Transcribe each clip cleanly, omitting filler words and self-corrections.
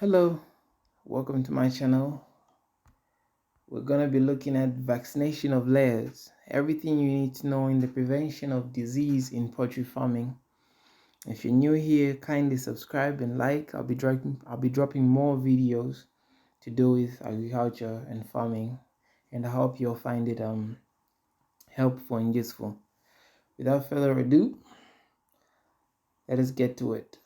Hello, welcome to my channel. We're going to be looking at vaccination of layers, everything you need to know in the prevention of disease in poultry farming. If you're new here, kindly subscribe and like. I'll be dropping more videos to do with agriculture and farming, and I hope you'll find it helpful and useful. Without further ado, let us get to it.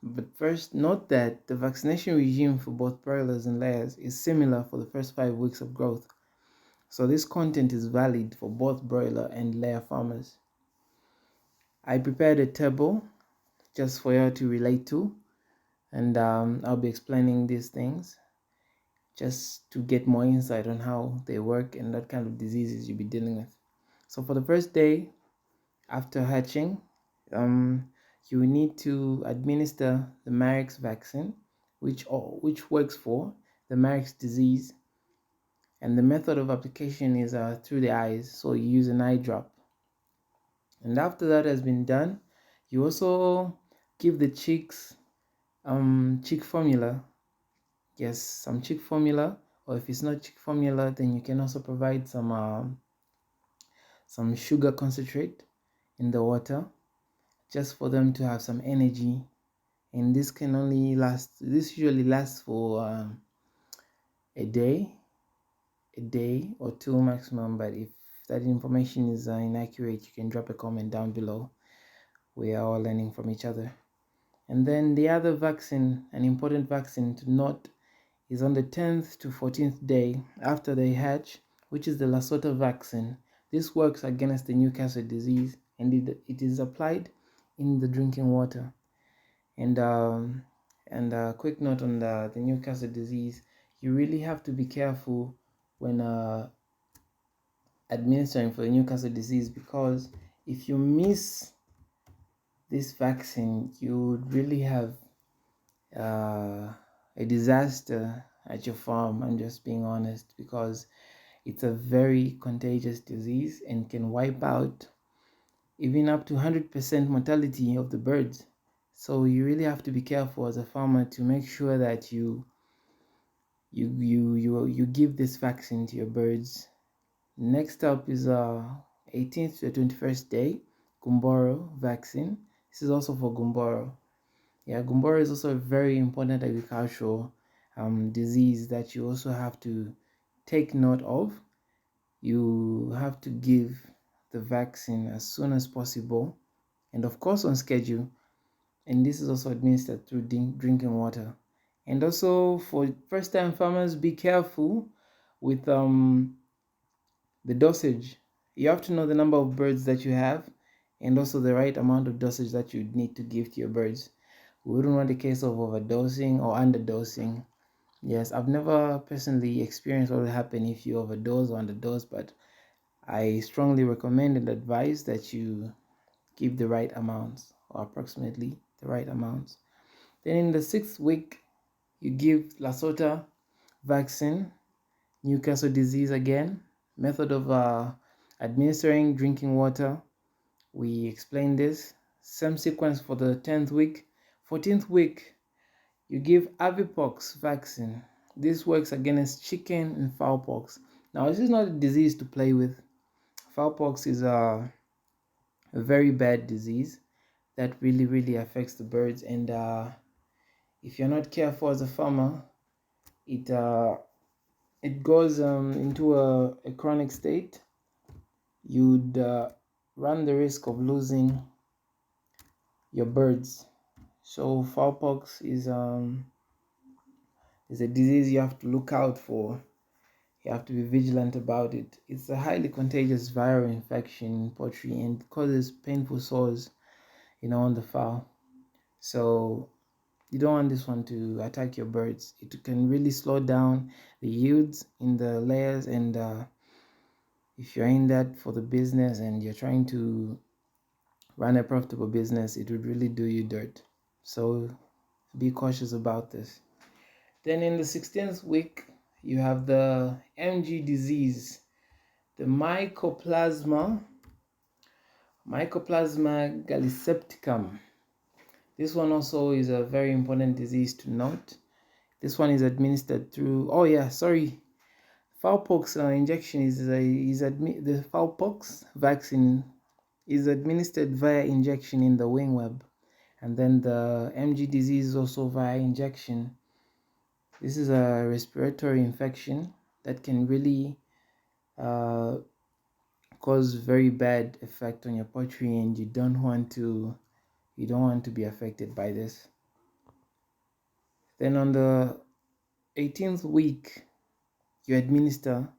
But first, note that the vaccination regime for both broilers and layers is similar for the first 5 weeks of growth. So this content is valid for both broiler and layer farmers. I prepared a table just for you to relate to, and I'll be explaining these things just to get more insight on how they work and what kind of diseases you'll be dealing with. So for the first day after hatching, you need to administer the Mareks vaccine, which works for the Mareks disease, and the method of application is through the eyes. So you use an eye drop, and after that has been done, you also give the chicks chick formula. Yes, some chick formula, or if it's not chick formula, then you can also provide some sugar concentrate in the water, just for them to have some energy. And this usually lasts for a day or two maximum. But if that information is inaccurate, you can drop a comment down below. We are all learning from each other. And then the other vaccine, an important vaccine to note, is on the 10th to 14th day after they hatch, which is the Lasota vaccine. This works against the Newcastle disease, and it is applied in the drinking water. And a quick note on the Newcastle disease: you really have to be careful when administering for the Newcastle disease, because if you miss this vaccine, you would really have a disaster at your farm. I'm just being honest, because it's a very contagious disease and can wipe out even up to 100% mortality of the birds. So you really have to be careful as a farmer to make sure that you give this vaccine to your birds. Next up is 18th to the 21st day, Gumboro vaccine. This is also for Gumboro. Yeah, Gumboro is also a very important agricultural disease that you also have to take note of. You have to give the vaccine as soon as possible, and of course on schedule. And this is also administered through drinking water. And also for first-time farmers, be careful with the dosage. You have to know the number of birds that you have, and also the right amount of dosage that you need to give to your birds. We wouldn't want a case of overdosing or underdosing. Yes, I've never personally experienced what will happen if you overdose or underdose, but I strongly recommend and advise that you give the right amounts, or approximately the right amounts. Then in the 6th week, you give Lasota vaccine, Newcastle disease again. Method of administering: drinking water. We explained this. Same sequence for the 10th week. 14th week, you give avipox vaccine. This works against chicken and fowlpox. Now, this is not a disease to play with. Fowlpox is a very bad disease that really affects the birds, and if you're not careful as a farmer, it goes into a chronic state. You'd run the risk of losing your birds. So fowlpox is a disease you have to look out for. You have to be vigilant about it. It's a highly contagious viral infection in poultry and causes painful sores, on the fowl. So you don't want this one to attack your birds. It can really slow down the yields in the layers, and if you're in that for the business and you're trying to run a profitable business, it would really do you dirt. So be cautious about this. Then in the 16th week, you have the MG disease, the Mycoplasma gallisepticum. This one also is a very important disease to note. This one is administered through, oh yeah, sorry, Fowlpox injection the Fowlpox vaccine is administered via injection in the wing web, and then the MG disease is also via injection. This is a respiratory infection that can really cause very bad effect on your poultry, and you don't want to be affected by this. Then on the 18th week, you administer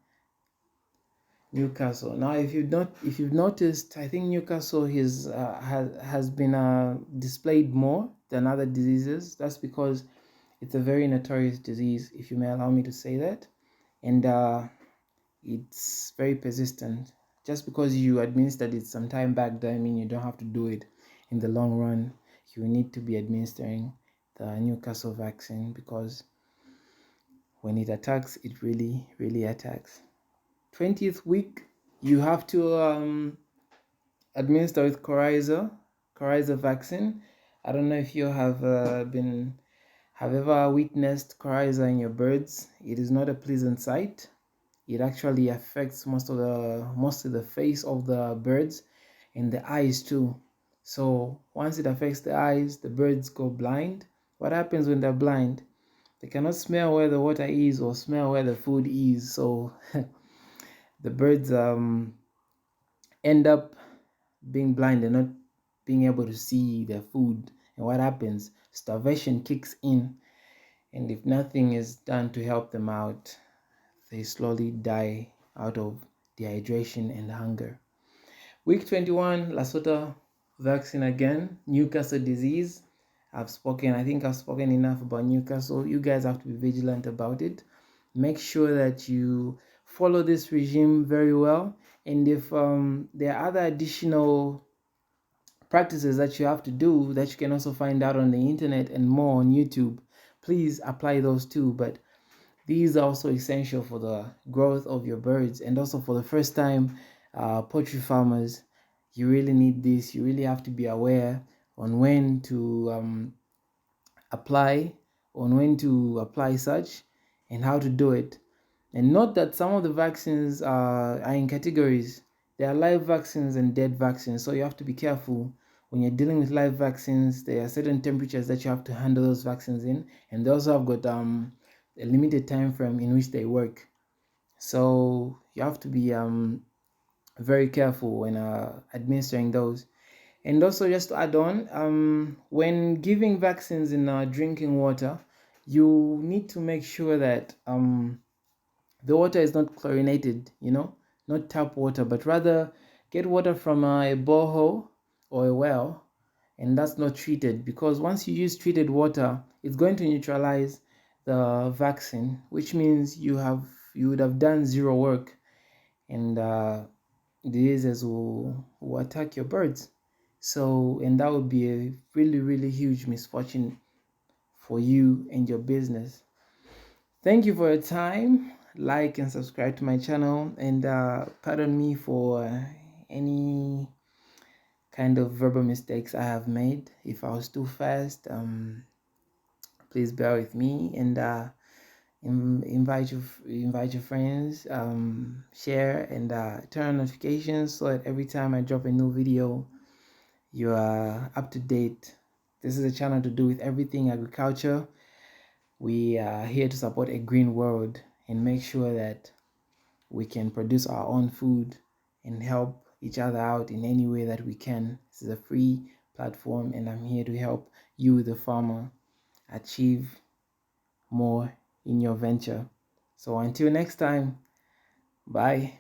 Newcastle. Now, if you've noticed, I think Newcastle has been displayed more than other diseases. That's because it's a very notorious disease, if you may allow me to say that, and it's very persistent. Just because you administered it some time back doesn't mean you don't have to do it in the long run. You need to be administering the Newcastle vaccine, because when it attacks, it really, really attacks. 20th week, you have to administer with coryza vaccine. I don't know if you have ever witnessed coryza in your birds. It is not a pleasant sight. It actually affects most of the face of the birds and the eyes too. So once it affects the eyes, the birds go blind. What happens when they're blind? They cannot smell where the water is or smell where the food is. So the birds end up being blind and not being able to see their food. And what happens? Starvation kicks in, and if nothing is done to help them out, they slowly die out of dehydration and hunger. Week 21, Lasota vaccine again, Newcastle disease. I think I've spoken enough about Newcastle. You guys have to be vigilant about it. Make sure that you follow this regime very well. And if there are other additional practices that you have to do that you can also find out on the internet and more on YouTube, please apply those too. But these are also essential for the growth of your birds, and also for the first time poultry farmers. You really need this. You really have to be aware on when to apply such, and how to do it. And note that some of the vaccines are in categories. There are live vaccines and dead vaccines, so you have to be careful when you're dealing with live vaccines. There are certain temperatures that you have to handle those vaccines in, and they also have got a limited time frame in which they work. So you have to be very careful when administering those. And also, just to add on, when giving vaccines in drinking water, you need to make sure that the water is not chlorinated, not tap water, but rather get water from a borehole or a well, and that's not treated, because once you use treated water, it's going to neutralize the vaccine, which means you would have done zero work, and diseases will attack your birds. So, and that would be a really, really huge misfortune for you and your business. Thank you for your time. Like and subscribe to my channel, and pardon me for any kind of verbal mistakes I have made. If I was too fast, please bear with me, and invite your friends, share, and turn on notifications so that every time I drop a new video, you are up to date. This is a channel to do with everything agriculture. We are here to support a green world and make sure that we can produce our own food and help each other out in any way that we can. This is a free platform, and I'm here to help you, the farmer, achieve more in your venture. So until next time, bye.